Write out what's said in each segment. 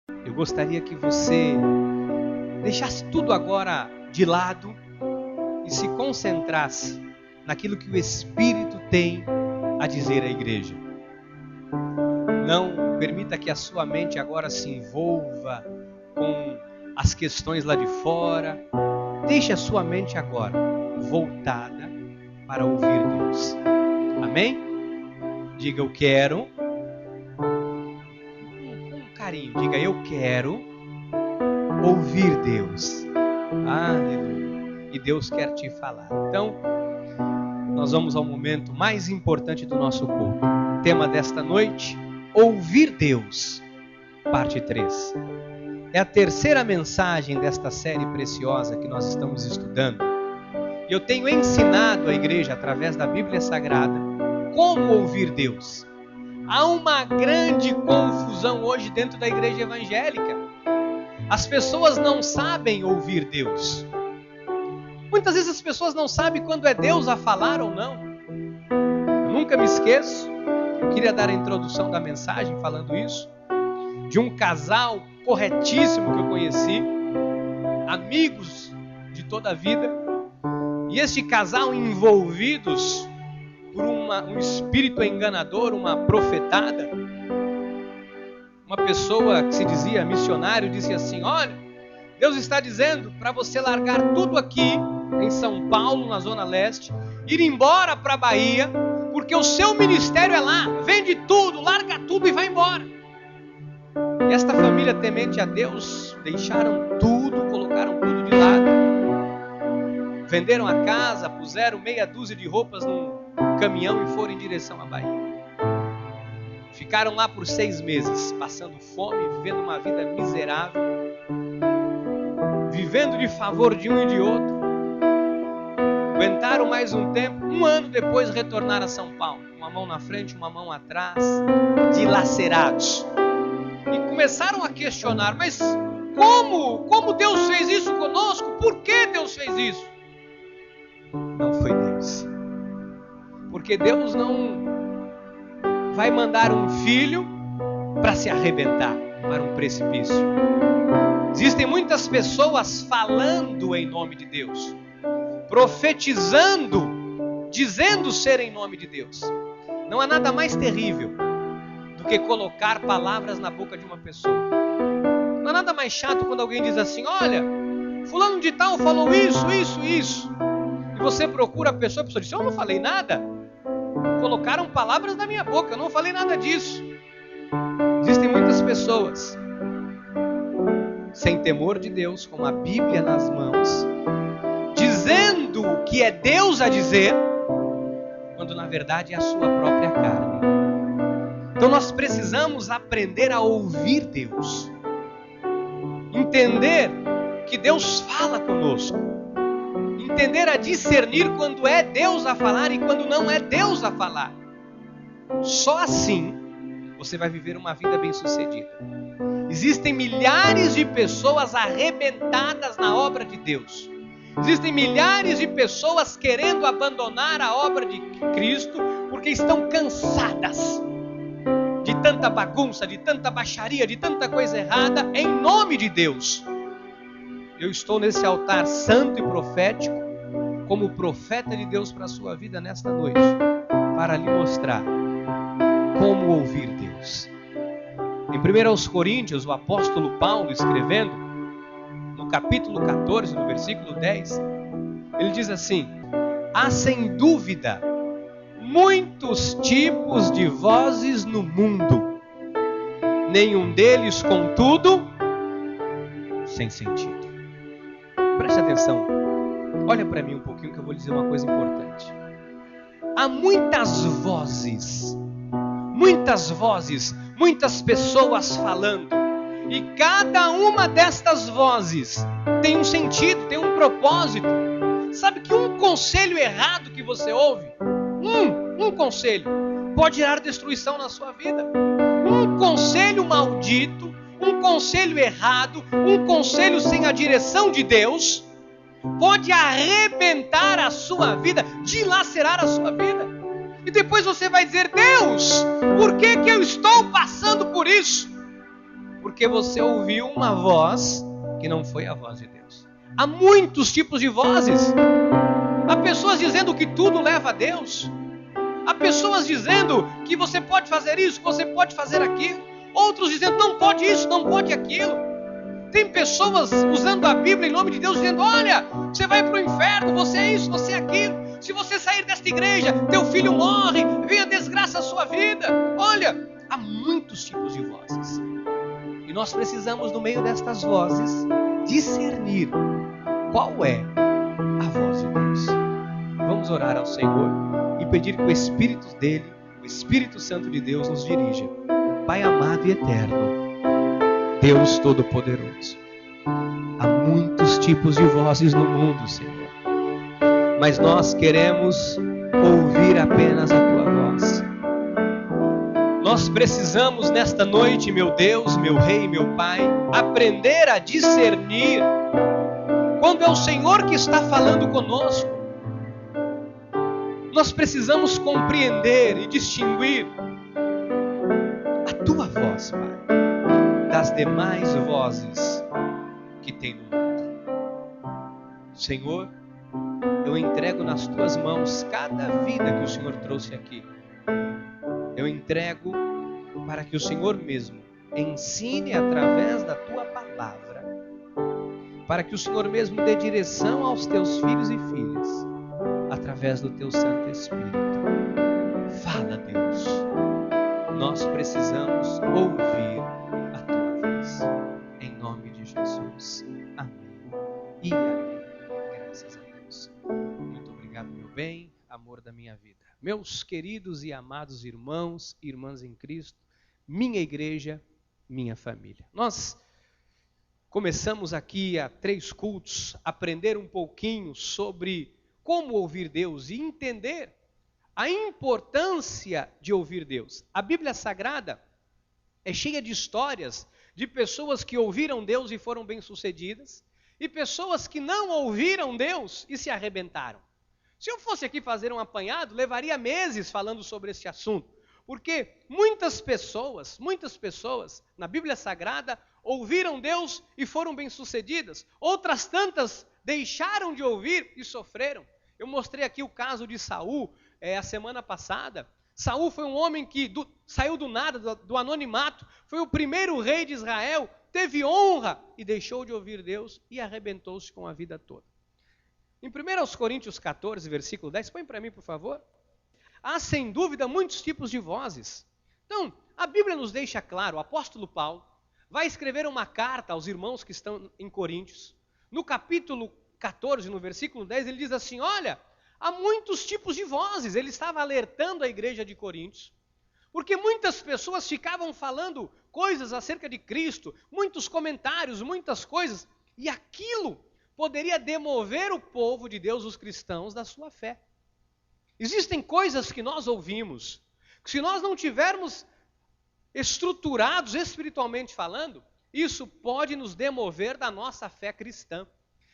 Eu gostaria que você deixasse tudo agora de lado e se concentrasse naquilo que o Espírito tem a dizer à igreja. Não permita que a sua mente agora se envolva com as questões lá de fora. Deixe a sua mente agora voltada para ouvir Deus. Amém? Diga, eu quero. Com carinho, diga, eu quero ouvir Deus. Aleluia. E Deus quer te falar. Então, nós vamos ao momento mais importante do nosso culto. Tema desta noite, ouvir Deus, parte 3. É a terceira mensagem desta série preciosa que nós estamos estudando. E eu tenho ensinado à igreja, através da Bíblia Sagrada, como ouvir Deus. Há uma grande confusão hoje dentro da igreja evangélica. As pessoas não sabem ouvir Deus. Muitas vezes as pessoas não sabem quando é Deus a falar ou não. Eu nunca me esqueço, eu queria dar a introdução da mensagem falando isso, de um casal corretíssimo que eu conheci, amigos de toda a vida, e este casal envolvidos por um espírito enganador, uma profetada. Uma pessoa que se dizia missionário disse assim: olha, Deus está dizendo para você largar tudo aqui em São Paulo, na Zona Leste, ir embora para a Bahia, porque o seu ministério é lá, vende tudo, larga tudo e vai embora. E esta família temente a Deus deixaram tudo, colocaram tudo de lado, venderam a casa, puseram meia dúzia de roupas num caminhão e foram em direção à Bahia. Ficaram lá por 6 meses, passando fome, vivendo uma vida miserável, vivendo de favor de um e de outro. Aguentaram mais um tempo, 1 ano depois retornaram a São Paulo, uma mão na frente, uma mão atrás, dilacerados. E começaram a questionar, mas como Deus fez isso conosco? Por que Deus fez isso? Não foi Deus. Porque Deus não vai mandar um filho para se arrebentar para um precipício. Existem muitas pessoas falando em nome de Deus, profetizando, dizendo ser em nome de Deus. Não há nada mais terrível do que colocar palavras na boca de uma pessoa. Não há nada mais chato quando alguém diz assim: olha, fulano de tal falou isso. E você procura a pessoa diz: eu não falei nada. Colocaram palavras na minha boca, eu não falei nada disso. Existem muitas pessoas sem temor de Deus, com a Bíblia nas mãos, dizendo o que é Deus a dizer, quando na verdade é a sua própria carne. Então nós precisamos aprender a ouvir Deus, entender que Deus fala conosco, entender a discernir quando é Deus a falar e quando não é Deus a falar. Só assim você vai viver uma vida bem-sucedida. Existem milhares de pessoas arrebentadas na obra de Deus. Existem milhares de pessoas querendo abandonar a obra de Cristo porque estão cansadas de tanta bagunça, de tanta baixaria, de tanta coisa errada em nome de Deus. Eu estou nesse altar santo e profético como profeta de Deus para a sua vida nesta noite, para lhe mostrar como ouvir Deus. Em 1 Coríntios, o apóstolo Paulo, escrevendo, no capítulo 14, no versículo 10, ele diz assim: há sem dúvida muitos tipos de vozes no mundo, nenhum deles, contudo, sem sentido. Preste atenção, olha para mim um pouquinho que eu vou lhe dizer uma coisa importante. Há muitas vozes, muitas pessoas falando, e cada uma destas vozes tem um sentido, tem um propósito. Sabe que um conselho errado que você ouve, um conselho, pode gerar destruição na sua vida. Um conselho maldito, um conselho errado, um conselho sem a direção de Deus, pode arrebentar a sua vida, dilacerar a sua vida. E depois você vai dizer: Deus, por que eu estou passando por isso? porque você ouviu uma voz que não foi a voz de Deus. Há muitos tipos de vozes. Há pessoas dizendo que tudo leva a Deus. Há pessoas dizendo que você pode fazer isso, que você pode fazer aquilo. Outros dizendo não pode isso, não pode aquilo. Tem pessoas usando a Bíblia em nome de Deus, dizendo, olha, você vai para o inferno, você é isso, você é aquilo. Se você sair desta igreja, teu filho morre, vem a desgraça à sua vida. Olha, há muitos tipos de vozes. E nós precisamos, no meio destas vozes, discernir qual é a voz de Deus. Vamos orar ao Senhor e pedir que o Espírito dele, o Espírito Santo de Deus, nos dirija. Pai amado e eterno, Deus Todo-Poderoso, há muitos tipos de vozes no mundo, Senhor, mas nós queremos ouvir apenas a Tua voz. Nós precisamos nesta noite, meu Deus, meu Rei, meu Pai, aprender a discernir quando é o Senhor que está falando conosco. Nós precisamos compreender e distinguir a Tua voz, Pai, das demais vozes que tem no mundo. Senhor, eu entrego nas Tuas mãos cada vida que o Senhor trouxe aqui. Eu entrego para que o Senhor mesmo ensine através da Tua palavra, para que o Senhor mesmo dê direção aos Teus filhos e filhas, através do Teu Santo Espírito. Fala, Deus, nós precisamos ouvir a Tua voz, em nome de Jesus. Amém e amém. Graças a Deus. Muito obrigado, meu bem, amor da minha vida. Meus queridos e amados irmãos e irmãs em Cristo, minha igreja, minha família. Nós começamos aqui há 3 cultos a aprender um pouquinho sobre como ouvir Deus e entender a importância de ouvir Deus. A Bíblia Sagrada é cheia de histórias de pessoas que ouviram Deus e foram bem-sucedidas e pessoas que não ouviram Deus e se arrebentaram. Se eu fosse aqui fazer um apanhado, levaria meses falando sobre esse assunto, porque muitas pessoas na Bíblia Sagrada ouviram Deus e foram bem-sucedidas, outras tantas deixaram de ouvir e sofreram. Eu mostrei aqui o caso de Saul a semana passada. Saul foi um homem que saiu do nada, do anonimato, foi o primeiro rei de Israel, teve honra e deixou de ouvir Deus e arrebentou-se com a vida toda. Em 1 Coríntios 14, versículo 10, põe para mim, por favor. Há, sem dúvida, muitos tipos de vozes. Então, a Bíblia nos deixa claro, o apóstolo Paulo vai escrever uma carta aos irmãos que estão em Coríntios. No capítulo 14, no versículo 10, ele diz assim, olha, há muitos tipos de vozes. Ele estava alertando a igreja de Coríntios, porque muitas pessoas ficavam falando coisas acerca de Cristo, muitos comentários, muitas coisas, e aquilo poderia demover o povo de Deus, os cristãos, da sua fé. Existem coisas que nós ouvimos, que se nós não tivermos estruturados espiritualmente falando, isso pode nos demover da nossa fé cristã.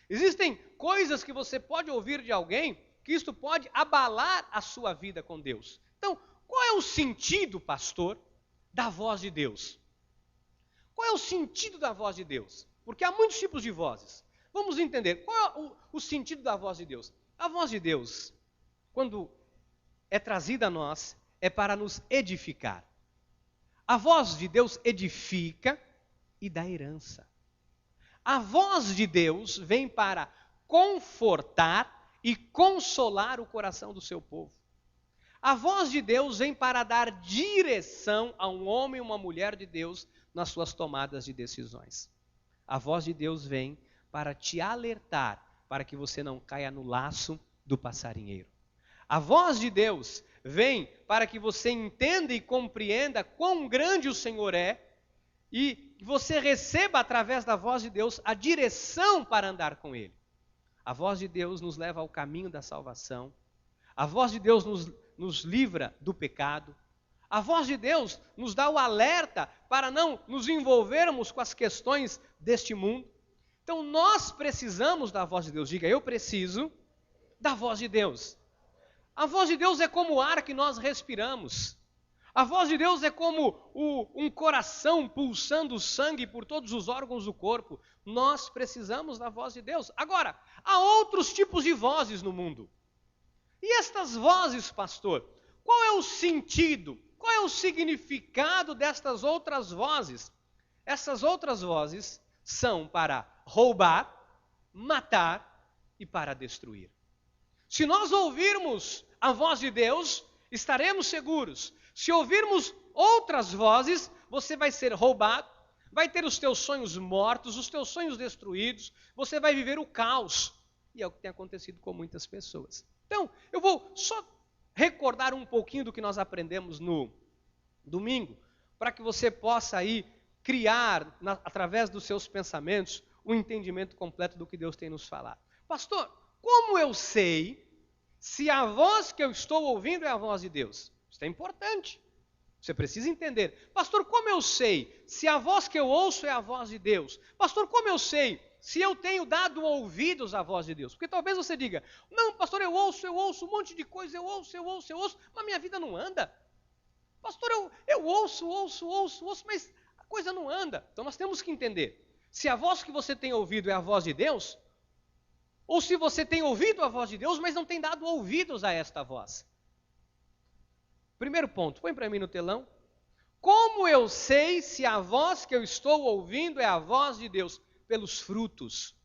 Existem coisas que você pode ouvir de alguém, que isto pode abalar a sua vida com Deus. Então, qual é o sentido, pastor, da voz de Deus? Qual é o sentido da voz de Deus? Porque há muitos tipos de vozes. Vamos entender, qual é o sentido da voz de Deus? A voz de Deus, quando é trazida a nós, é para nos edificar. A voz de Deus edifica e dá herança. A voz de Deus vem para confortar e consolar o coração do seu povo. A voz de Deus vem para dar direção a um homem e uma mulher de Deus nas suas tomadas de decisões. A voz de Deus vem para te alertar, para que você não caia no laço do passarinheiro. A voz de Deus vem para que você entenda e compreenda quão grande o Senhor é e você receba através da voz de Deus a direção para andar com Ele. A voz de Deus nos leva ao caminho da salvação. A voz de Deus nos livra do pecado. A voz de Deus nos dá o alerta para não nos envolvermos com as questões deste mundo. Então nós precisamos da voz de Deus. Diga, eu preciso da voz de Deus. A voz de Deus é como o ar que nós respiramos. A voz de Deus é como um coração pulsando sangue por todos os órgãos do corpo. Nós precisamos da voz de Deus. Agora, há outros tipos de vozes no mundo. E estas vozes, pastor, qual é o sentido, qual é o significado destas outras vozes? Essas outras vozes são para roubar, matar e para destruir. Se nós ouvirmos a voz de Deus, estaremos seguros. Se ouvirmos outras vozes, você vai ser roubado, vai ter os teus sonhos mortos, os teus sonhos destruídos, você vai viver o caos. E é o que tem acontecido com muitas pessoas. Então, eu vou só recordar um pouquinho do que nós aprendemos no domingo, para que você possa aí criar, através dos seus pensamentos, o entendimento completo do que Deus tem nos falado. Pastor, como eu sei se a voz que eu estou ouvindo é a voz de Deus? Isso é importante. Você precisa entender. Pastor, como eu sei se a voz que eu ouço é a voz de Deus? Pastor, como eu sei se eu tenho dado ouvidos à voz de Deus? Porque talvez você diga, não, pastor, eu ouço um monte de coisa, eu ouço, mas minha vida não anda. Pastor, eu ouço, mas a coisa não anda. Então nós temos que entender se a voz que você tem ouvido é a voz de Deus, ou se você tem ouvido a voz de Deus, mas não tem dado ouvidos a esta voz. Primeiro ponto, põe para mim no telão. Como eu sei se a voz que eu estou ouvindo é a voz de Deus? Pelos frutos.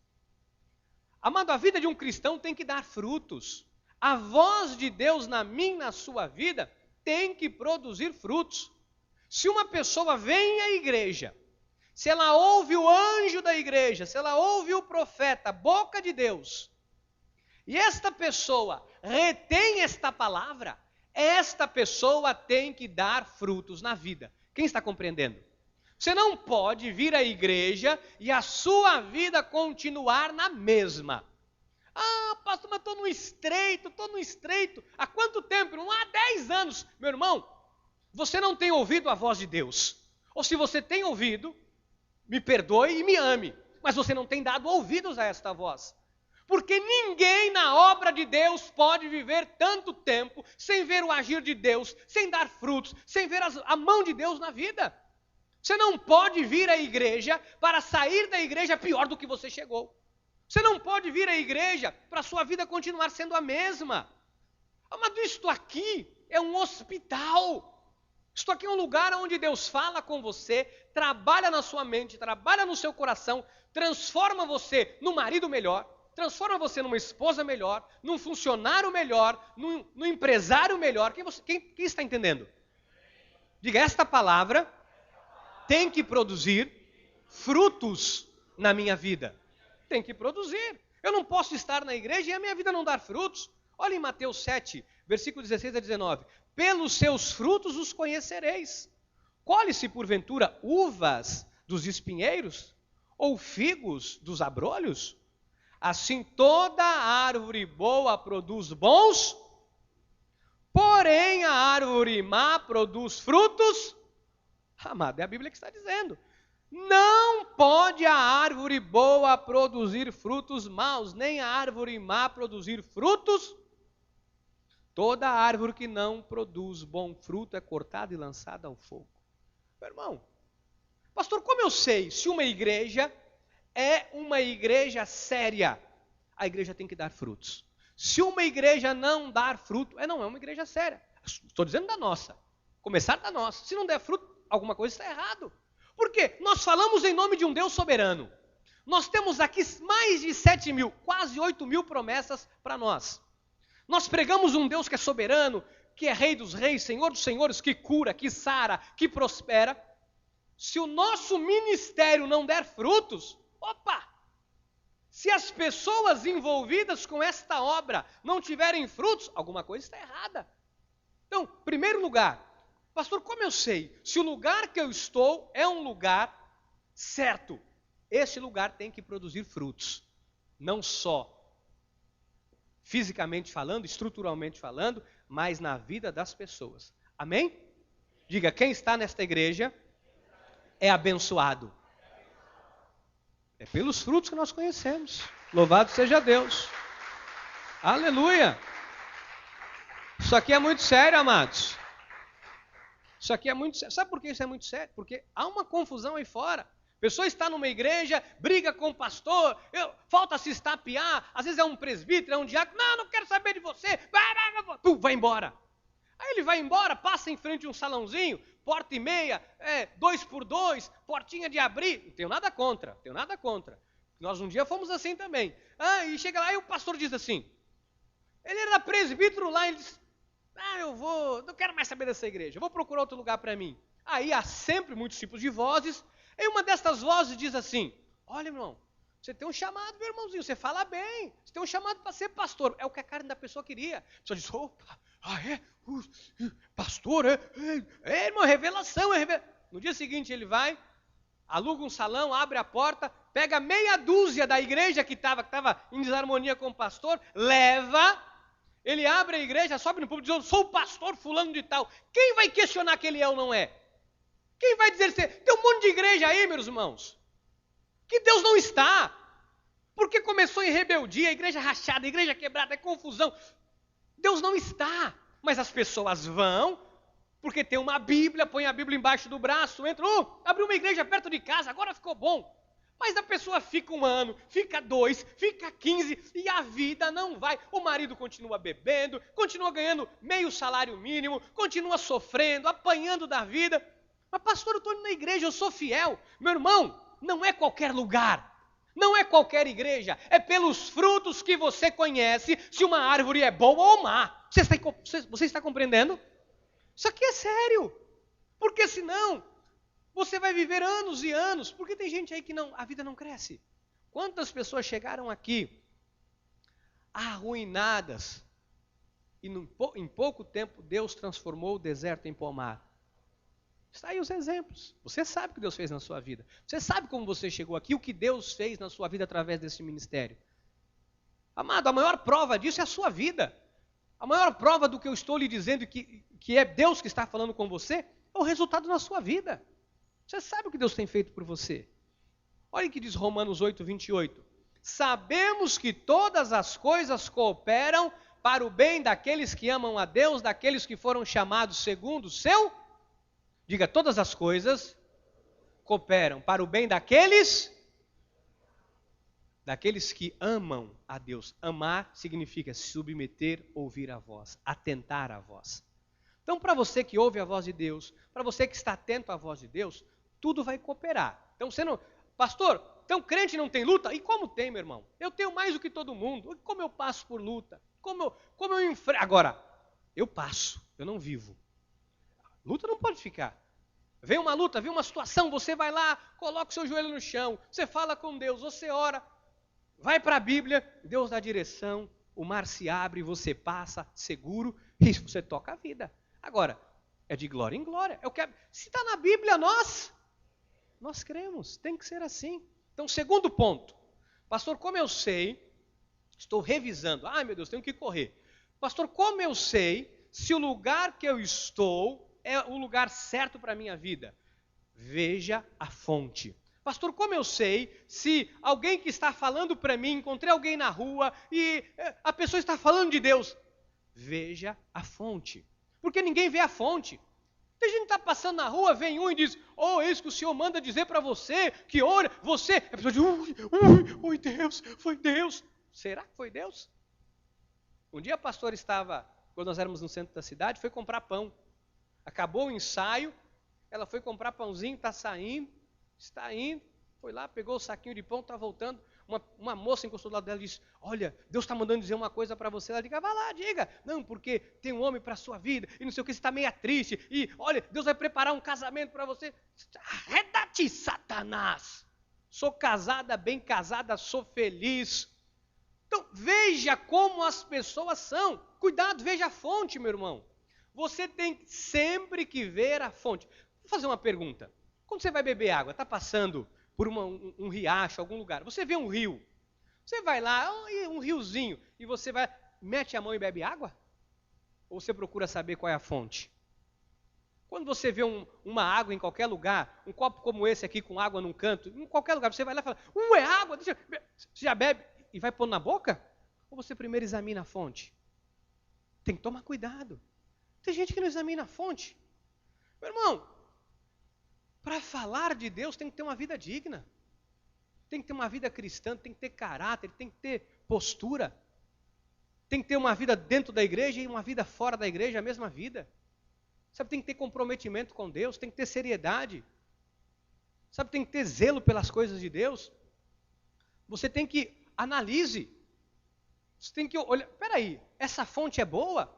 Amado, a vida de um cristão tem que dar frutos. A voz de Deus na minha e na sua vida tem que produzir frutos. Se uma pessoa vem à igreja, se ela ouve o anjo da igreja, se ela ouve o profeta, boca de Deus, e esta pessoa retém esta palavra, esta pessoa tem que dar frutos na vida. Quem está compreendendo? Você não pode vir à igreja e a sua vida continuar na mesma. Ah, pastor, mas estou no estreito. Há quanto tempo? Não há 10 anos. Meu irmão, você não tem ouvido a voz de Deus. Ou se você tem ouvido, me perdoe e me ame. Mas você não tem dado ouvidos a esta voz. Porque ninguém na obra de Deus pode viver tanto tempo sem ver o agir de Deus, sem dar frutos, sem ver a mão de Deus na vida. Você não pode vir à igreja para sair da igreja pior do que você chegou. Você não pode vir à igreja para a sua vida continuar sendo a mesma. Mas isto aqui é um hospital. Isto aqui é um lugar onde Deus fala com você, trabalha na sua mente, trabalha no seu coração, transforma você num marido melhor, transforma você numa esposa melhor, num funcionário melhor, num empresário melhor. Quem está entendendo? Diga, esta palavra tem que produzir frutos na minha vida. Tem que produzir. Eu não posso estar na igreja e a minha vida não dar frutos. Olha em Mateus 7, versículo 16 a 19. Pelos seus frutos os conhecereis. Colhe-se porventura uvas dos espinheiros? Ou figos dos abrolhos? Assim toda árvore boa produz bons, porém a árvore má produz frutos. Amado, é a Bíblia que está dizendo. Não pode a árvore boa produzir frutos maus, nem a árvore má produzir frutos. Toda árvore que não produz bom fruto é cortada e lançada ao fogo. Meu irmão, pastor, como eu sei se uma igreja é uma igreja séria? A igreja tem que dar frutos. Se uma igreja não dar fruto, não é uma igreja séria. Estou dizendo da nossa. Começar da nossa. Se não der fruto, alguma coisa está errado. Por quê? Nós falamos em nome de um Deus soberano. Nós temos aqui mais de 7.000, quase 8.000 promessas para nós. Nós pregamos um Deus que é soberano, que é Rei dos reis, Senhor dos senhores, que cura, que sara, que prospera. Se o nosso ministério não der frutos, se as pessoas envolvidas com esta obra não tiverem frutos, alguma coisa está errada. Então, primeiro lugar, pastor, como eu sei se o lugar que eu estou é um lugar certo? Este lugar tem que produzir frutos, não só fisicamente falando, estruturalmente falando, mas na vida das pessoas. Amém? Diga, quem está nesta igreja é abençoado. É pelos frutos que nós conhecemos. Louvado seja Deus. Aleluia. Isso aqui é muito sério, amados. Isso aqui é muito sério. Sabe por que isso é muito sério? Porque há uma confusão aí fora. A pessoa está numa igreja, briga com o pastor, falta se estapear, às vezes é um presbítero, é um diácono, não quero saber de você, vai embora. Aí ele vai embora, passa em frente a um salãozinho, porta e meia, 2x2, portinha de abrir, não tenho nada contra. Nós um dia fomos assim também. E chega lá e o pastor diz assim, ele era presbítero lá, ele diz, não quero mais saber dessa igreja, eu vou procurar outro lugar para mim. Aí há sempre muitos tipos de vozes, e uma dessas vozes diz assim, olha irmão, você tem um chamado, meu irmãozinho, você fala bem, você tem um chamado para ser pastor, é o que a carne da pessoa queria. A pessoa diz, opa, pastor, irmão, revelação, No dia seguinte ele vai, aluga um salão, abre a porta, pega meia dúzia da igreja que estava em desarmonia com o pastor, leva, ele abre a igreja, sobe no púlpito e diz, eu sou o pastor fulano de tal. Quem vai questionar que ele é ou não é? Quem vai dizer, tem um monte de igreja aí, meus irmãos, que Deus não está, porque começou em rebeldia, igreja rachada, igreja quebrada, é confusão. Deus não está, mas as pessoas vão, porque tem uma Bíblia, põe a Bíblia embaixo do braço, entra, abriu uma igreja perto de casa, agora ficou bom. Mas a pessoa fica 1 ano, fica 2, fica 15 e a vida não vai. O marido continua bebendo, continua ganhando meio salário mínimo, continua sofrendo, apanhando da vida. Mas pastor, eu estou indo na igreja, eu sou fiel. Meu irmão, não é qualquer lugar, não é qualquer igreja, é pelos frutos que você conhece se uma árvore é boa ou má. Você está compreendendo? Isso aqui é sério, porque senão você vai viver anos e anos, porque tem gente aí que a vida não cresce. Quantas pessoas chegaram aqui arruinadas e em pouco tempo Deus transformou o deserto em pomar? Está aí os exemplos. Você sabe o que Deus fez na sua vida. Você sabe como você chegou aqui, o que Deus fez na sua vida através desse ministério. Amado, a maior prova disso é a sua vida. A maior prova do que eu estou lhe dizendo, que é Deus que está falando com você, é o resultado na sua vida. Você sabe o que Deus tem feito por você. Olha o que diz Romanos 8, 28. Sabemos que todas as coisas cooperam para o bem daqueles que amam a Deus, daqueles que foram chamados segundo o seu... Diga, todas as coisas cooperam para o bem daqueles que amam a Deus. Amar significa se submeter, ouvir a voz, atentar à voz. Então, para você que ouve a voz de Deus, para você que está atento à voz de Deus, tudo vai cooperar. Então, você não... Pastor, então crente não tem luta? E como tem, meu irmão? Eu tenho mais do que todo mundo. E como eu passo por luta? Como eu enfrento? Agora, eu passo, eu não vivo. Luta não pode ficar. Vem uma luta, vem uma situação, você vai lá, coloca o seu joelho no chão, você fala com Deus, você ora, vai para a Bíblia, Deus dá direção, o mar se abre, você passa seguro e você toca a vida. Agora, é de glória em glória. Se está na Bíblia, nós cremos, tem que ser assim. Então, segundo ponto, pastor, como eu sei, estou revisando, ai meu Deus, tenho que correr. Pastor, como eu sei se o lugar que eu estou é o lugar certo para a minha vida? Veja a fonte. Pastor, como eu sei se alguém que está falando para mim, encontrei alguém na rua e a pessoa está falando de Deus? Veja a fonte. Porque ninguém vê a fonte. Tem gente que está passando na rua, vem um e diz, eis que o Senhor manda dizer para você, que olha, você... A pessoa diz, ui, Deus, foi Deus. Será que foi Deus? Um dia a pastora estava, quando nós éramos no centro da cidade, foi comprar pão. Acabou o ensaio, ela foi comprar pãozinho, está indo, foi lá, pegou o saquinho de pão, está voltando. Uma moça encostou do lado dela e disse, olha, Deus está mandando dizer uma coisa para você. Ela diga, vai lá, diga. Não, porque tem um homem para a sua vida, e não sei o que, você está meio triste, e olha, Deus vai preparar um casamento para você. Arreda-te, Satanás. Sou casada, bem casada, sou feliz. Então, veja como as pessoas são. Cuidado, veja a fonte, meu irmão. Você tem sempre que ver a fonte. Vou fazer uma pergunta. Quando você vai beber água, está passando por um riacho, algum lugar, você vê um rio. Você vai lá, um riozinho, e você vai, mete a mão e bebe água? Ou você procura saber qual é a fonte? Quando você vê uma água em qualquer lugar, um copo como esse aqui com água num canto, em qualquer lugar, você vai lá e fala, é água, você já bebe e vai pôr na boca? Ou você primeiro examina a fonte? Tem que tomar cuidado. Tem gente que não examina a fonte. Meu irmão, para falar de Deus tem que ter uma vida digna. Tem que ter uma vida cristã, tem que ter caráter, tem que ter postura. Tem que ter uma vida dentro da igreja e uma vida fora da igreja, a mesma vida. Sabe, tem que ter comprometimento com Deus, tem que ter seriedade. Sabe, tem que ter zelo pelas coisas de Deus. Você tem que analise. Você tem que olhar, peraí, essa fonte é boa?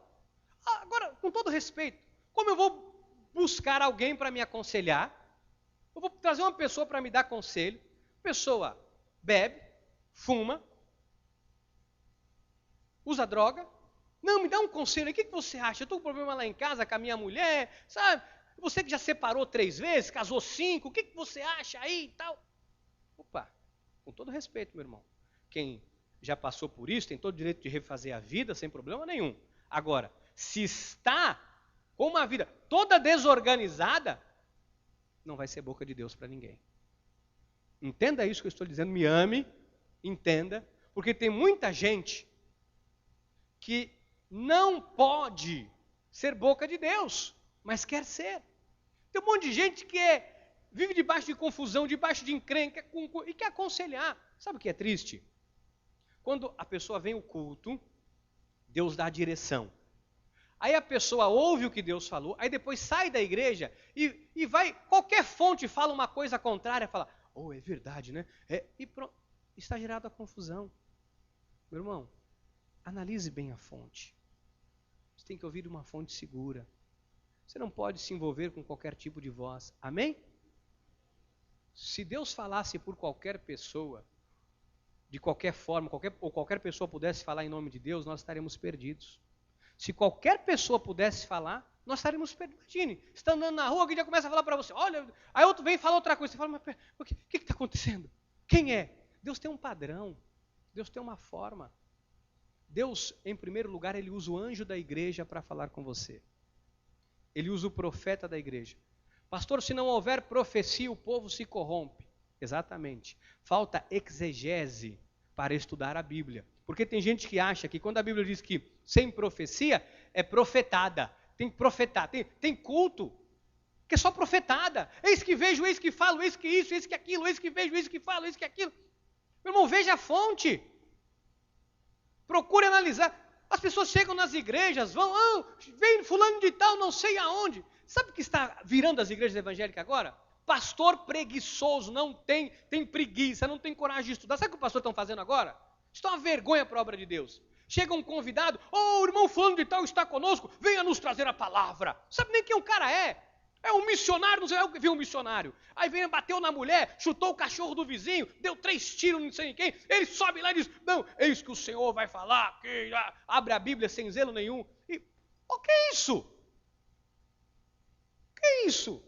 Agora, com todo respeito, como eu vou buscar alguém para me aconselhar? Eu vou trazer uma pessoa para me dar conselho. A pessoa bebe, fuma, usa droga. Não, me dá um conselho. O que você acha? Eu estou com problema lá em casa com a minha mulher, sabe? Você que já separou 3 vezes, casou 5, o que você acha aí e tal? Opa, com todo respeito, meu irmão. Quem já passou por isso tem todo o direito de refazer a vida sem problema nenhum. Agora, se está com uma vida toda desorganizada, não vai ser boca de Deus para ninguém. Entenda isso que eu estou dizendo, me ame, entenda, porque tem muita gente que não pode ser boca de Deus, mas quer ser. Tem um monte de gente que vive debaixo de confusão, debaixo de encrenca e quer aconselhar. Sabe o que é triste? Quando a pessoa vem ao culto, Deus dá a direção. Aí a pessoa ouve o que Deus falou, aí depois sai da igreja e vai, qualquer fonte fala uma coisa contrária, fala, oh, é verdade, né? E pronto, está gerada a confusão. Meu irmão, analise bem a fonte. Você tem que ouvir uma fonte segura. Você não pode se envolver com qualquer tipo de voz. Amém? Se Deus falasse por qualquer pessoa, de qualquer forma, qualquer pessoa pudesse falar em nome de Deus, nós estaremos perdidos. Se qualquer pessoa pudesse falar, nós estaríamos perdidos. Imagine, você está andando na rua, alguém já começa a falar para você, olha, aí outro vem e fala outra coisa. Você fala, mas o que está acontecendo? Quem é? Deus tem um padrão, Deus tem uma forma. Deus, em primeiro lugar, Ele usa o anjo da igreja para falar com você. Ele usa o profeta da igreja. Pastor, se não houver profecia, o povo se corrompe. Exatamente. Falta exegese para estudar a Bíblia. Porque tem gente que acha que quando a Bíblia diz que sem profecia, é profetada. Tem que profetar. Tem culto que é só profetada. Eis que vejo, eis que falo, eis que isso, eis que aquilo, eis que vejo, eis que falo, eis que aquilo. Meu irmão, veja a fonte. Procure analisar. As pessoas chegam nas igrejas, vem fulano de tal, não sei aonde. Sabe o que está virando as igrejas evangélicas agora? Pastor preguiçoso, não tem preguiça, não tem coragem de estudar. Sabe o que os pastores estão fazendo agora? Isso é uma vergonha para a obra de Deus. Chega um convidado, o irmão fulano de tal está conosco, venha nos trazer a palavra. Sabe nem quem o cara é? É um missionário, não sei o que viu um missionário. Aí vem, bateu na mulher, chutou o cachorro do vizinho, deu 3 tiros, não sei em quem. Ele sobe lá e diz, não, eis que o Senhor vai falar, que abre a Bíblia sem zelo nenhum. E, o que é isso? O que é isso?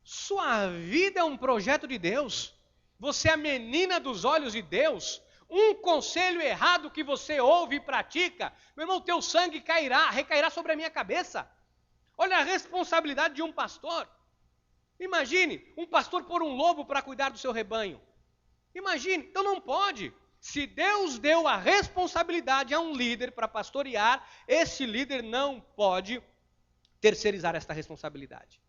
Sua vida é um projeto de Deus. Você é a menina dos olhos de Deus. Um conselho errado que você ouve e pratica, meu irmão, teu sangue recairá sobre a minha cabeça. Olha a responsabilidade de um pastor. Imagine, um pastor pôr um lobo para cuidar do seu rebanho. Imagine, então não pode. Se Deus deu a responsabilidade a um líder para pastorear, esse líder não pode terceirizar esta responsabilidade.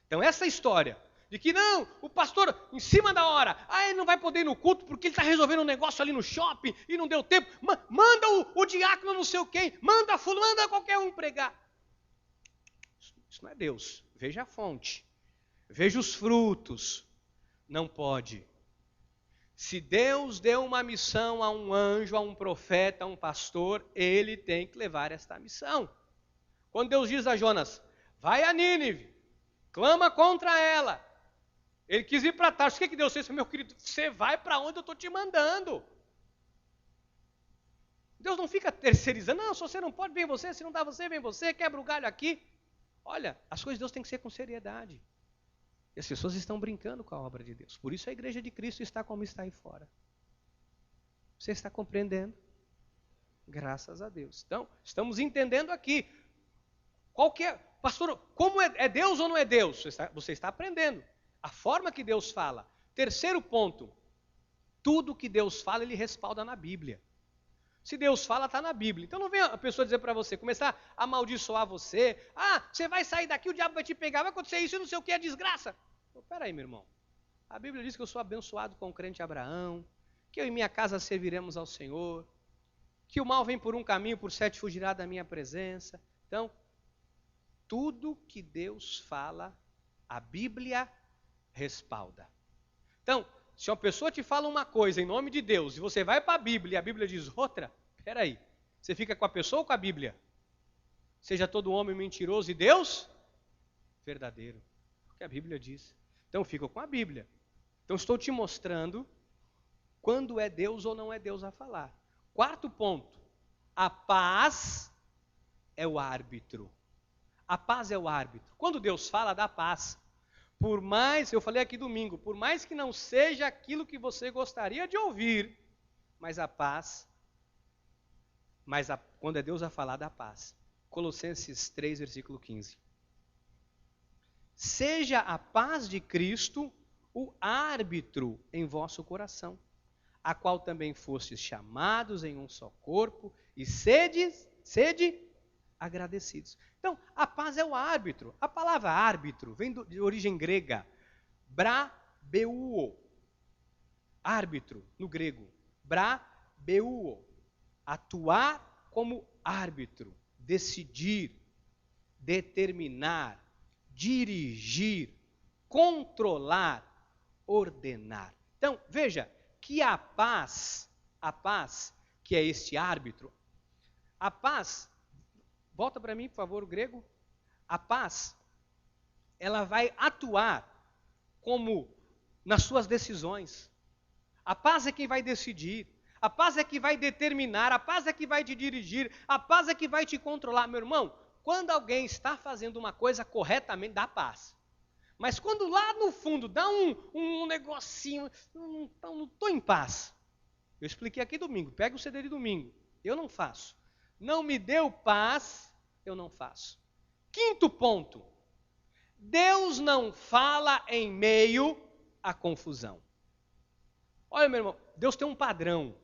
Então essa história de que não, o pastor em cima da hora, ele não vai poder ir no culto porque ele está resolvendo um negócio ali no shopping e não deu tempo, manda o diácono não sei o quem, manda qualquer um pregar. Isso não é Deus. Veja a fonte. Veja os frutos. Não pode. Se Deus deu uma missão a um anjo, a um profeta, a um pastor, ele tem que levar esta missão. Quando Deus diz a Jonas, vai a Nínive, clama contra ela. Ele quis ir para Tarso. O que Deus fez? Meu querido, você vai para onde eu estou te mandando. Deus não fica terceirizando. Não, se você não pode, vem você. Se não dá você, vem você. Quebra o galho aqui. Olha, as coisas de Deus têm que ser com seriedade. E as pessoas estão brincando com a obra de Deus. Por isso a igreja de Cristo está como está aí fora. Você está compreendendo? Graças a Deus. Então, estamos entendendo aqui. Pastor, como é Deus ou não é Deus? Você está aprendendo. A forma que Deus fala. Terceiro ponto. Tudo que Deus fala, Ele respalda na Bíblia. Se Deus fala, está na Bíblia. Então não vem a pessoa dizer para você, começar a amaldiçoar você. Ah, você vai sair daqui, o diabo vai te pegar, vai acontecer isso e não sei o que, é desgraça. Peraí, meu irmão. A Bíblia diz que eu sou abençoado com o crente Abraão, que eu e minha casa serviremos ao Senhor, que o mal vem por um caminho, por 7 fugirá da minha presença. Então, tudo que Deus fala, a Bíblia respalda. Então, se uma pessoa te fala uma coisa em nome de Deus, e você vai para a Bíblia e a Bíblia diz outra, peraí, você fica com a pessoa ou com a Bíblia? Seja todo homem mentiroso e Deus verdadeiro. É o que a Bíblia diz. Então, fica com a Bíblia. Então, estou te mostrando quando é Deus ou não é Deus a falar. Quarto ponto, a paz é o árbitro. A paz é o árbitro. Quando Deus fala, dá paz. Por mais, eu falei aqui domingo, por mais que não seja aquilo que você gostaria de ouvir, mas a paz, quando é Deus a falar, dá paz. Colossenses 3, versículo 15. Seja a paz de Cristo o árbitro em vosso coração, a qual também fostes chamados em um só corpo, e sede agradecidos. Então, a paz é o árbitro. A palavra árbitro vem de origem grega, brabeuo. Árbitro, no grego, brabeuo. Atuar como árbitro, decidir, determinar, dirigir, controlar, ordenar. Então, veja que a paz, que é este árbitro, a paz, volta para mim, por favor, o grego. A paz, ela vai atuar como nas suas decisões. A paz é quem vai decidir. A paz é que vai determinar. A paz é que vai te dirigir. A paz é que vai te controlar. Meu irmão, quando alguém está fazendo uma coisa corretamente, dá paz. Mas quando lá no fundo dá um negocinho, não estou em paz. Eu expliquei aqui domingo, pega o CD de domingo. Eu não faço. Não me deu paz, eu não faço. Quinto ponto. Deus não fala em meio à confusão. Olha, meu irmão, Deus tem um padrão.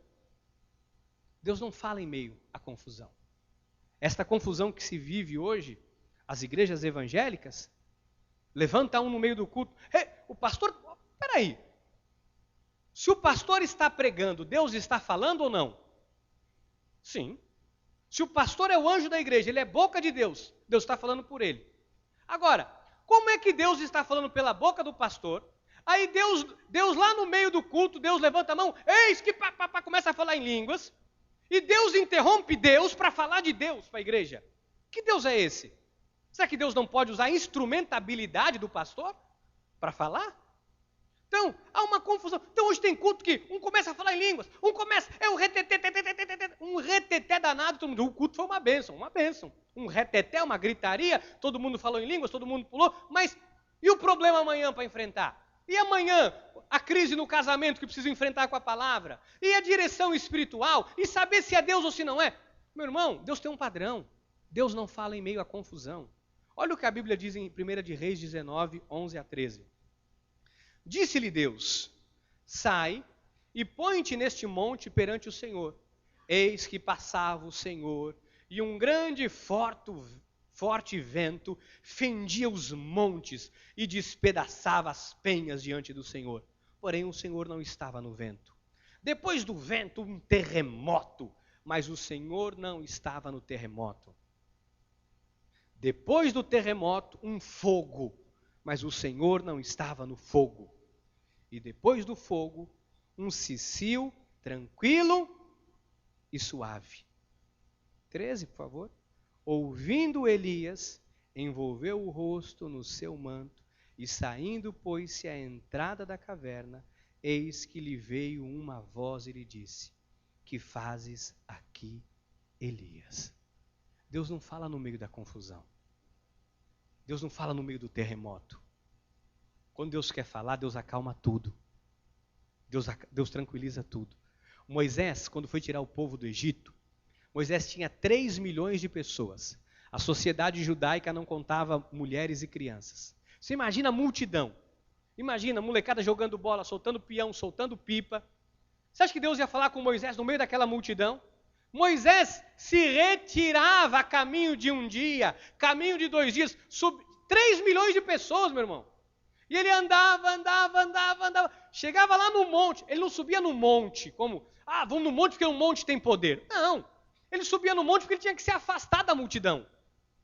Deus não fala em meio à confusão. Esta confusão que se vive hoje, as igrejas evangélicas, levanta um no meio do culto. Hey, o pastor, peraí. Se o pastor está pregando, Deus está falando ou não? Sim. Se o pastor é o anjo da igreja, ele é boca de Deus, Deus está falando por ele. Agora, como é que Deus está falando pela boca do pastor? Aí Deus lá no meio do culto, Deus levanta a mão, eis que começa a falar em línguas, e Deus interrompe Deus para falar de Deus para a igreja. Que Deus é esse? Será que Deus não pode usar a instrumentabilidade do pastor para falar? Então, há uma confusão. Então, hoje tem culto que um começa a falar em línguas, um começa, um reteté danado, todo mundo, o culto foi uma bênção. Um reteté, uma gritaria, todo mundo falou em línguas, todo mundo pulou, mas e o problema amanhã para enfrentar? E amanhã, a crise no casamento que precisa enfrentar com a palavra? E a direção espiritual? E saber se é Deus ou se não é? Meu irmão, Deus tem um padrão. Deus não fala em meio à confusão. Olha o que a Bíblia diz em 1 de Reis 19, 11 a 13. Disse-lhe Deus, sai e põe-te neste monte perante o Senhor. Eis que passava o Senhor, e um grande forte vento fendia os montes e despedaçava as penhas diante do Senhor. Porém o Senhor não estava no vento. Depois do vento, um terremoto, mas o Senhor não estava no terremoto. Depois do terremoto, um fogo, mas o Senhor não estava no fogo. E depois do fogo, um cicio tranquilo e suave. 13, por favor. Ouvindo Elias, envolveu o rosto no seu manto, e saindo, pôs-se à entrada da caverna, eis que lhe veio uma voz e lhe disse, que fazes aqui, Elias? Deus não fala no meio da confusão. Deus não fala no meio do terremoto. Quando Deus quer falar, Deus acalma tudo. Deus tranquiliza tudo. Moisés, quando foi tirar o povo do Egito, Moisés tinha 3 milhões de pessoas. A sociedade judaica não contava mulheres e crianças. Você imagina a multidão. Imagina a molecada jogando bola, soltando peão, soltando pipa. Você acha que Deus ia falar com Moisés no meio daquela multidão? Moisés se retirava a caminho de um dia, caminho de 2 dias, 3 milhões de pessoas, meu irmão. E ele andava. Chegava lá no monte. Ele não subia no monte como, vamos no monte porque o monte tem poder. Não. Ele subia no monte porque ele tinha que se afastar da multidão.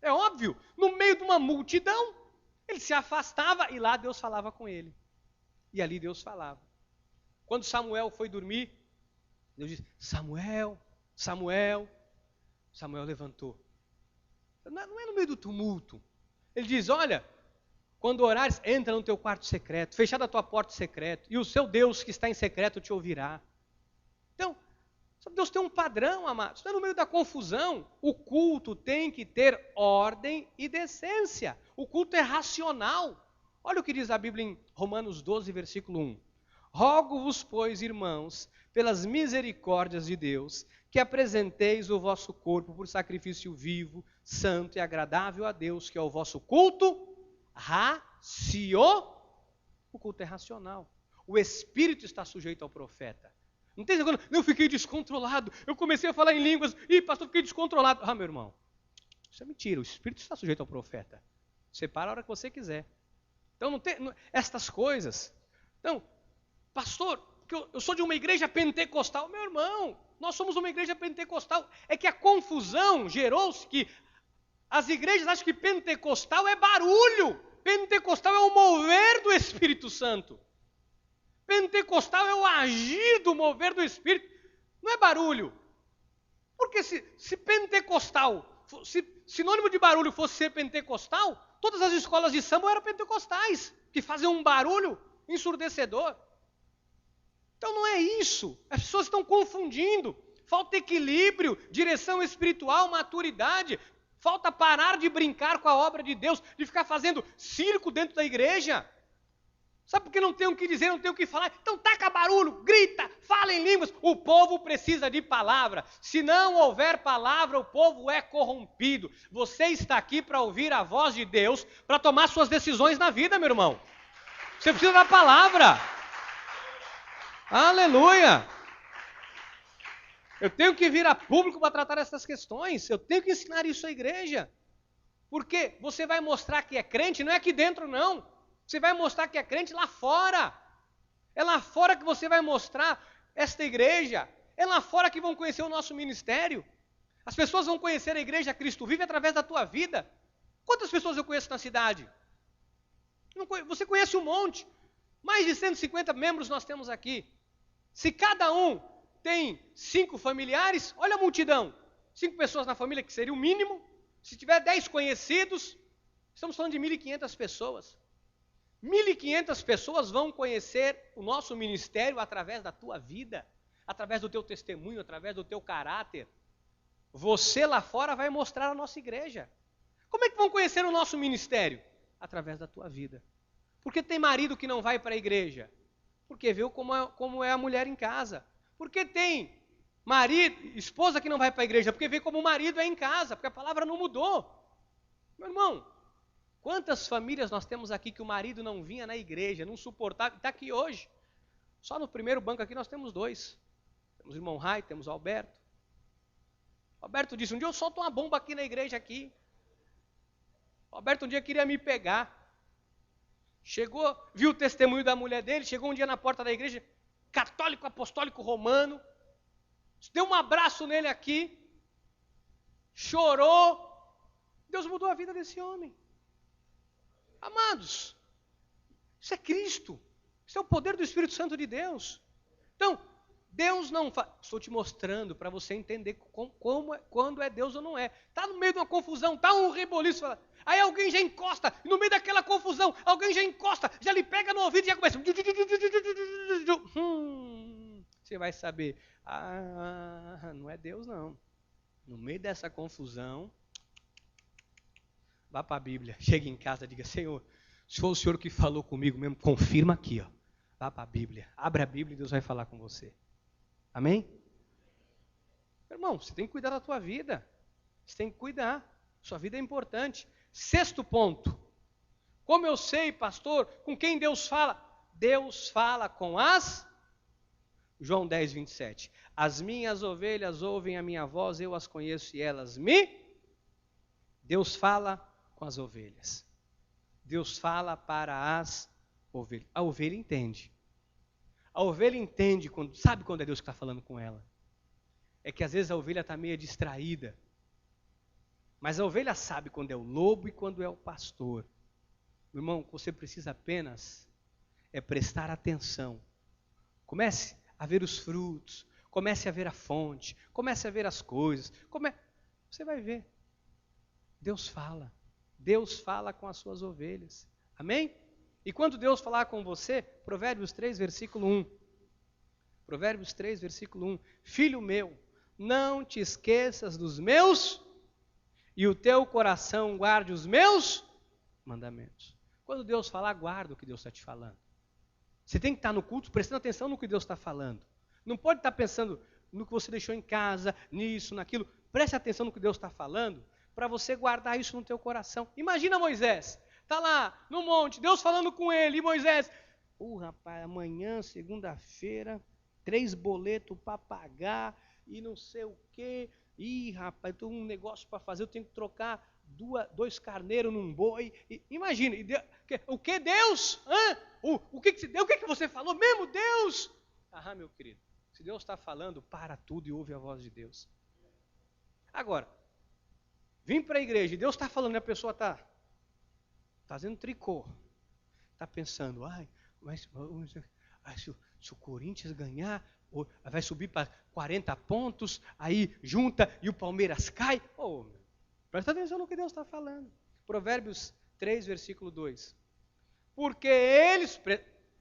É óbvio. No meio de uma multidão, ele se afastava e lá Deus falava com ele. E ali Deus falava. Quando Samuel foi dormir, Deus disse, Samuel. Samuel levantou. Não é no meio do tumulto. Ele diz, olha, quando orares, entra no teu quarto secreto, fechada a tua porta secreto, e o seu Deus que está em secreto te ouvirá. Então, Deus tem um padrão, amados. Não é no meio da confusão. O culto tem que ter ordem e decência. O culto é racional. Olha o que diz a Bíblia em Romanos 12, versículo 1. Rogo-vos, pois, irmãos, pelas misericórdias de Deus, que apresenteis o vosso corpo por sacrifício vivo, santo e agradável a Deus, que é o vosso culto O culto é racional. O espírito está sujeito ao profeta. Não tem quando eu fiquei descontrolado, eu comecei a falar em línguas, pastor, fiquei descontrolado. Meu irmão, isso é mentira, o espírito está sujeito ao profeta. Separa a hora que você quiser. Então, estas coisas. Então, pastor, eu sou de uma igreja pentecostal. Meu irmão, nós somos uma igreja pentecostal. É que a confusão gerou-se que as igrejas acham que pentecostal é barulho. Pentecostal é o mover do Espírito Santo. Pentecostal é o agir do mover do Espírito. Não é barulho. Porque se pentecostal, se sinônimo de barulho fosse ser pentecostal, todas as escolas de samba eram pentecostais, que faziam um barulho ensurdecedor. Então não é isso. As pessoas estão confundindo. Falta equilíbrio, direção espiritual, maturidade. Falta parar de brincar com a obra de Deus, de ficar fazendo circo dentro da igreja. Sabe por que não tem o que dizer, não tem o que falar? Então taca barulho, grita, fala em línguas. O povo precisa de palavra. Se não houver palavra, o povo é corrompido. Você está aqui para ouvir a voz de Deus, para tomar suas decisões na vida, meu irmão. Você precisa da palavra. Aleluia! Eu tenho que vir a público para tratar essas questões. Eu tenho que ensinar isso à igreja. Porque você vai mostrar que é crente, não é aqui dentro não. Você vai mostrar que é crente lá fora. É lá fora que você vai mostrar esta igreja. É lá fora que vão conhecer o nosso ministério. As pessoas vão conhecer a igreja Cristo Vive através da tua vida. Quantas pessoas eu conheço na cidade? Você conhece um monte. Mais de 150 membros nós temos aqui. Se cada um tem 5 familiares, olha a multidão. 5 pessoas na família, que seria o mínimo. Se tiver 10 conhecidos, estamos falando de 1.500 pessoas. 1.500 pessoas vão conhecer o nosso ministério através da tua vida, através do teu testemunho, através do teu caráter. Você lá fora vai mostrar a nossa igreja. Como é que vão conhecer o nosso ministério? Através da tua vida. Por que tem marido que não vai para a igreja? Porque viu como é a mulher em casa. Por que tem esposa que não vai para a igreja? Porque vê como o marido é em casa, porque a palavra não mudou. Meu irmão, quantas famílias nós temos aqui que o marido não vinha na igreja, não suportava, está aqui hoje. Só no primeiro banco aqui nós temos 2. Temos o irmão Rai, temos o Alberto. O Alberto disse, um dia eu solto uma bomba aqui na igreja aqui. O Alberto um dia queria me pegar. Chegou, viu o testemunho da mulher dele, chegou um dia na porta da igreja, católico, apostólico, romano, deu um abraço nele aqui, chorou. Deus mudou a vida desse homem. Amados, isso é Cristo. Isso é o poder do Espírito Santo de Deus. Então, Deus não faz. Estou te mostrando para você entender quando é Deus ou não é. Está no meio de uma confusão, está um reboliço. Aí alguém já encosta, e no meio daquela confusão, alguém já encosta, já lhe pega no ouvido e já começa. Você vai saber, não é Deus não. No meio dessa confusão, vá para a Bíblia, chega em casa e diga, Senhor, se foi o Senhor que falou comigo mesmo, confirma aqui, ó. Vá para a Bíblia, abre a Bíblia e Deus vai falar com você. Amém? Irmão, você tem que cuidar da tua vida. Você tem que cuidar. Sua vida é importante. 6º ponto. Como eu sei, pastor, com quem Deus fala? Deus fala com as João 10, 27. As minhas ovelhas ouvem a minha voz, eu as conheço e elas me... Deus fala com as ovelhas. Deus fala para as ovelhas. A ovelha entende. A ovelha entende, sabe quando é Deus que está falando com ela. É que às vezes a ovelha está meio distraída. Mas a ovelha sabe quando é o lobo e quando é o pastor. Meu irmão, você precisa apenas prestar atenção. Comece a ver os frutos, comece a ver a fonte, comece a ver as coisas. Você vai ver. Deus fala com as suas ovelhas. Amém? E quando Deus falar com você, Provérbios 3, versículo 1. Provérbios 3, versículo 1. Filho meu, não te esqueças dos meus, e o teu coração guarde os meus mandamentos. Quando Deus falar, guarda o que Deus está te falando. Você tem que estar no culto prestando atenção no que Deus está falando. Não pode estar pensando no que você deixou em casa, nisso, naquilo. Preste atenção no que Deus está falando, para você guardar isso no teu coração. Imagina Moisés, está lá no monte, Deus falando com ele, e Moisés, rapaz, amanhã, segunda-feira, 3 boletos para pagar, e não sei o quê. Rapaz, eu tenho um negócio para fazer, eu tenho que trocar 2 carneiros num boi. Imagina, o que Deus? O que você falou mesmo, Deus? Meu querido, se Deus está falando, para tudo e ouve a voz de Deus. Agora, vim para a igreja e Deus está falando, e a pessoa está fazendo tricô. Está pensando, se o Corinthians ganhar, vai subir para 40 pontos, aí junta e o Palmeiras cai. Presta atenção no que Deus está falando. Provérbios 3, versículo 2. Porque eles,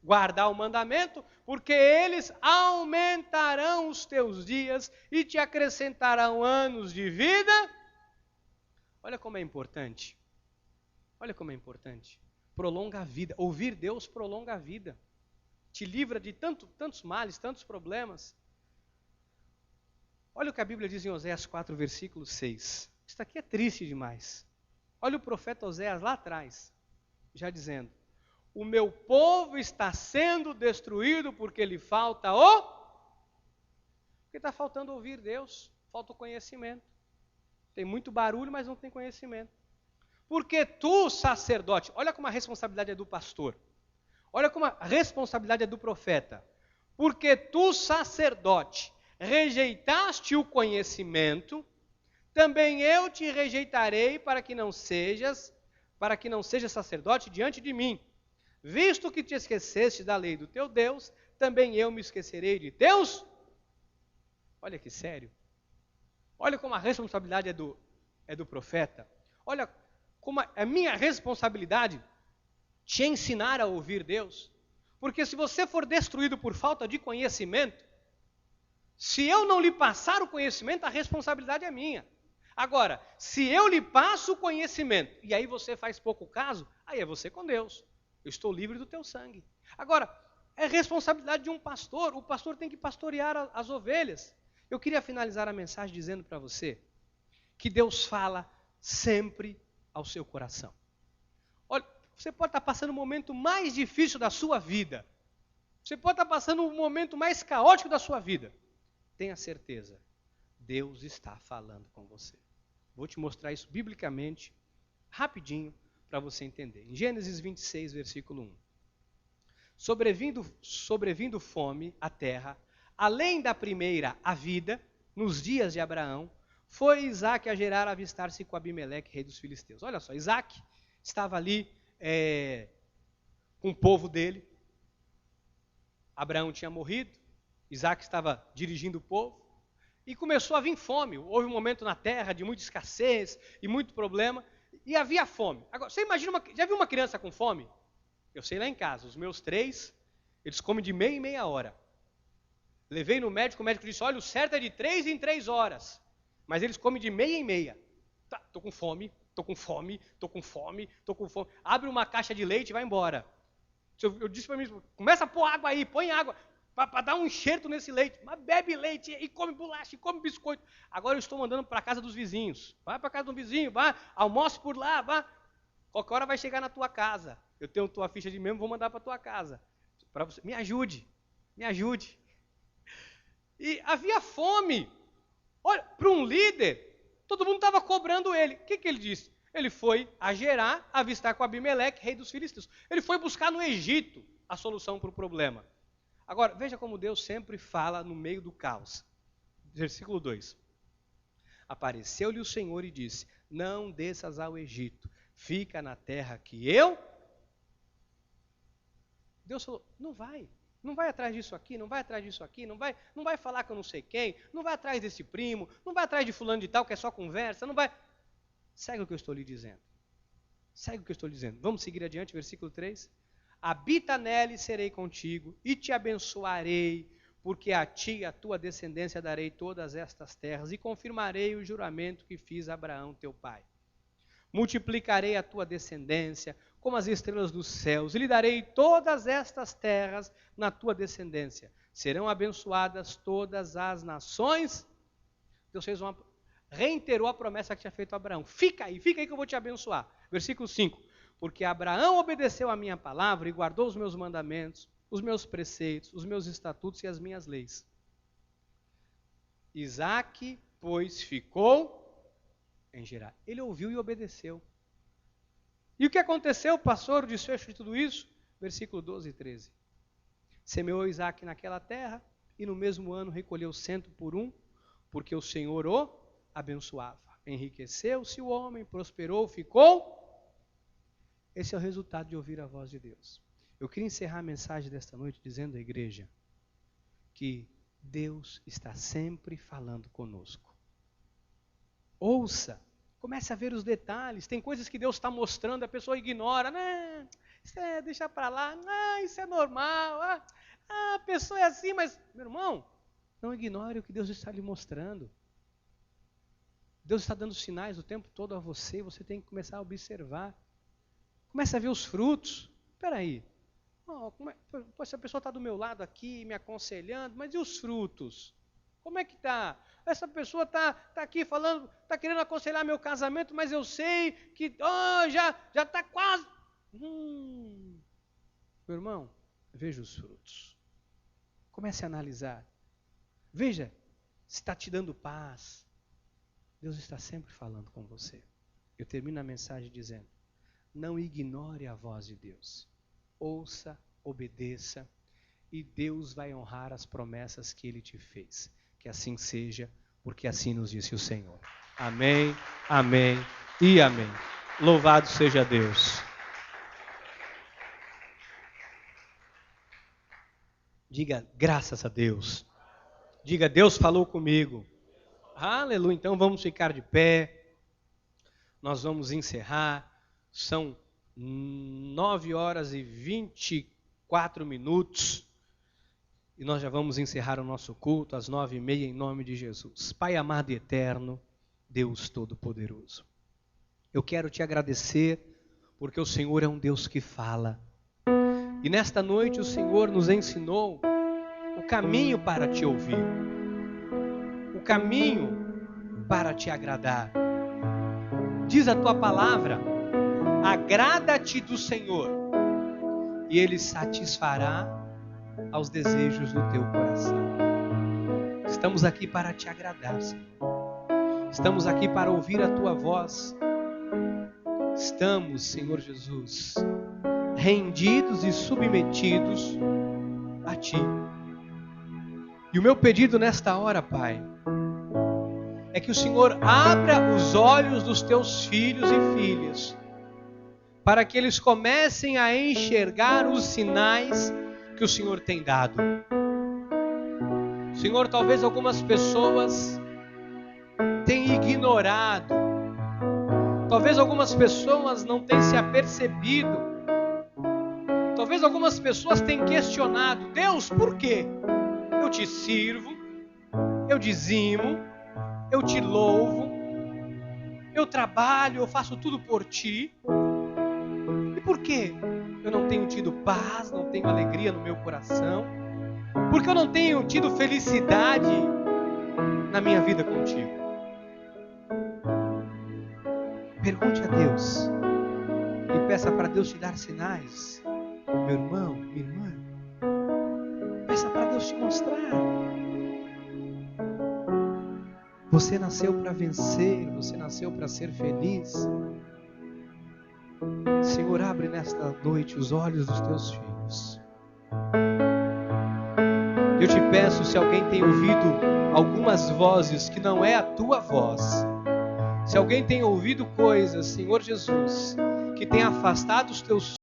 guardar o mandamento, porque eles aumentarão os teus dias e te acrescentarão anos de vida. Olha como é importante. Olha como é importante. Prolonga a vida. Ouvir Deus prolonga a vida. Te livra de tantos males, tantos problemas. Olha o que a Bíblia diz em Oséias 4, versículo 6. Isso aqui é triste demais. Olha o profeta Oséias lá atrás, já dizendo: o meu povo está sendo destruído porque lhe falta Porque está faltando ouvir Deus, falta o conhecimento. Tem muito barulho, mas não tem conhecimento. Porque tu, sacerdote, olha como a responsabilidade é do pastor. Olha como a responsabilidade é do profeta. Porque tu, sacerdote, rejeitaste o conhecimento, também eu te rejeitarei para que não sejas sacerdote diante de mim. Visto que te esqueceste da lei do teu Deus, também eu me esquecerei de teus. Olha que sério. Olha como a responsabilidade é do profeta. Olha como é minha responsabilidade te ensinar a ouvir Deus. Porque se você for destruído por falta de conhecimento, se eu não lhe passar o conhecimento, a responsabilidade é minha. Agora, se eu lhe passo o conhecimento, e aí você faz pouco caso, aí é você com Deus. Eu estou livre do teu sangue. Agora, é responsabilidade de um pastor. O pastor tem que pastorear as ovelhas. Eu queria finalizar a mensagem dizendo para você que Deus fala sempre ao seu coração. Olha, você pode estar passando o momento mais difícil da sua vida. Você pode estar passando o momento mais caótico da sua vida. Tenha certeza, Deus está falando com você. Vou te mostrar isso biblicamente, rapidinho, para você entender. Em Gênesis 26, versículo 1. Sobrevindo fome à terra, além da primeira, a vida, nos dias de Abraão, foi Isaque a Gerar avistar-se com Abimeleque, rei dos filisteus. Olha só, Isaque estava ali com o povo dele. Abraão tinha morrido, Isaque estava dirigindo o povo, e começou a vir fome. Houve um momento na terra de muita escassez e muito problema, e havia fome. Agora, você imagina, já viu uma criança com fome? Eu sei lá em casa, os meus 3, eles comem de meia em meia hora. Levei no médico, o médico disse, olha, o certo é de 3 em 3 horas. Mas eles comem de meia em meia. Tá, tô com fome. Abre uma caixa de leite e vai embora. Eu disse para mim, começa a pôr água aí, põe água, para dar um enxerto nesse leite. Mas bebe leite e come bolacha, e come biscoito. Agora eu estou mandando para a casa dos vizinhos. Vai para a casa do vizinho, vai, almoce por lá, vai. Qualquer hora vai chegar na tua casa. Eu tenho tua ficha de membro, vou mandar para tua casa. Para você. Me ajude. E havia fome. Olha, para um líder, todo mundo estava cobrando ele. O que ele disse? Ele foi a Gerar, avistar com Abimeleque, rei dos filisteus. Ele foi buscar no Egito a solução para o problema. Agora, veja como Deus sempre fala no meio do caos. Versículo 2. Apareceu-lhe o Senhor e disse: não desças ao Egito, fica na terra que eu... Deus falou, não vai atrás disso aqui, não vai atrás disso aqui, não vai falar com eu não sei quem, não vai atrás desse primo, não vai atrás de fulano de tal que é só conversa, não vai... Segue o que eu estou lhe dizendo. Segue o que eu estou lhe dizendo. Vamos seguir adiante, versículo 3. Habita nela e serei contigo, e te abençoarei, porque a ti e a tua descendência darei todas estas terras, e confirmarei o juramento que fiz a Abraão teu pai. Multiplicarei a tua descendência como as estrelas dos céus, e lhe darei todas estas terras na tua descendência. Serão abençoadas todas as nações. Deus reiterou a promessa que tinha feito a Abraão. Fica aí que eu vou te abençoar. Versículo 5. Porque Abraão obedeceu a minha palavra e guardou os meus mandamentos, os meus preceitos, os meus estatutos e as minhas leis. Isaque, pois, ficou em Gerar. Ele ouviu e obedeceu. E o que aconteceu, pastor, o desfecho de tudo isso? Versículo 12 e 13. Semeou Isaque naquela terra, e no mesmo ano recolheu 100 por 1, porque o Senhor o abençoava. Enriqueceu-se o homem, prosperou, ficou. Esse é o resultado de ouvir a voz de Deus. Eu queria encerrar a mensagem desta noite dizendo à igreja que Deus está sempre falando conosco. Ouça, comece a ver os detalhes. Tem coisas que Deus está mostrando, a pessoa ignora. Não, isso deixa para lá. Não, isso é normal. A pessoa é assim, mas, meu irmão, não ignore o que Deus está lhe mostrando. Deus está dando sinais o tempo todo a você, você tem que começar a observar. Comece a ver os frutos. Espera aí. Essa pessoa está do meu lado aqui, me aconselhando, mas e os frutos? Como é que está? Essa pessoa está aqui falando, está querendo aconselhar meu casamento, mas eu sei que já está quase. Meu irmão, veja os frutos. Comece a analisar. Veja se está te dando paz. Deus está sempre falando com você. Eu termino a mensagem dizendo: não ignore a voz de Deus. Ouça, obedeça, e Deus vai honrar as promessas que Ele te fez. Que assim seja, porque assim nos disse o Senhor. Amém, amém e amém. Louvado seja Deus. Diga graças a Deus. Diga, Deus falou comigo. Aleluia. Então vamos ficar de pé. Nós vamos encerrar. São 9 horas e 24 minutos. E nós já vamos encerrar o nosso culto às 9h30 em nome de Jesus. Pai amado e eterno, Deus Todo-Poderoso. Eu quero te agradecer porque o Senhor é um Deus que fala. E nesta noite o Senhor nos ensinou o caminho para te ouvir. O caminho para te agradar. Diz a tua palavra: agrada-te do Senhor e Ele satisfará aos desejos do teu coração. Estamos aqui para te agradar, Senhor. Estamos aqui para ouvir a tua voz. Estamos, Senhor Jesus, rendidos e submetidos a Ti. E o meu pedido nesta hora, Pai, é que o Senhor abra os olhos dos teus filhos e filhas, para que eles comecem a enxergar os sinais que o Senhor tem dado. Senhor, talvez algumas pessoas tenham ignorado, talvez algumas pessoas não tenham se apercebido, talvez algumas pessoas tenham questionado: Deus, por quê? Eu te sirvo, eu dizimo, eu te louvo, eu trabalho, eu faço tudo por ti. E por quê? Eu não tenho tido paz, não tenho alegria no meu coração? Porque eu não tenho tido felicidade na minha vida contigo? Pergunte a Deus e peça para Deus te dar sinais. Meu irmão, minha irmã, peça para Deus te mostrar. Você nasceu para vencer, você nasceu para ser feliz. Senhor, abre nesta noite os olhos dos teus filhos. Eu te peço, se alguém tem ouvido algumas vozes que não é a tua voz, se alguém tem ouvido coisas, Senhor Jesus, que tem afastado os teus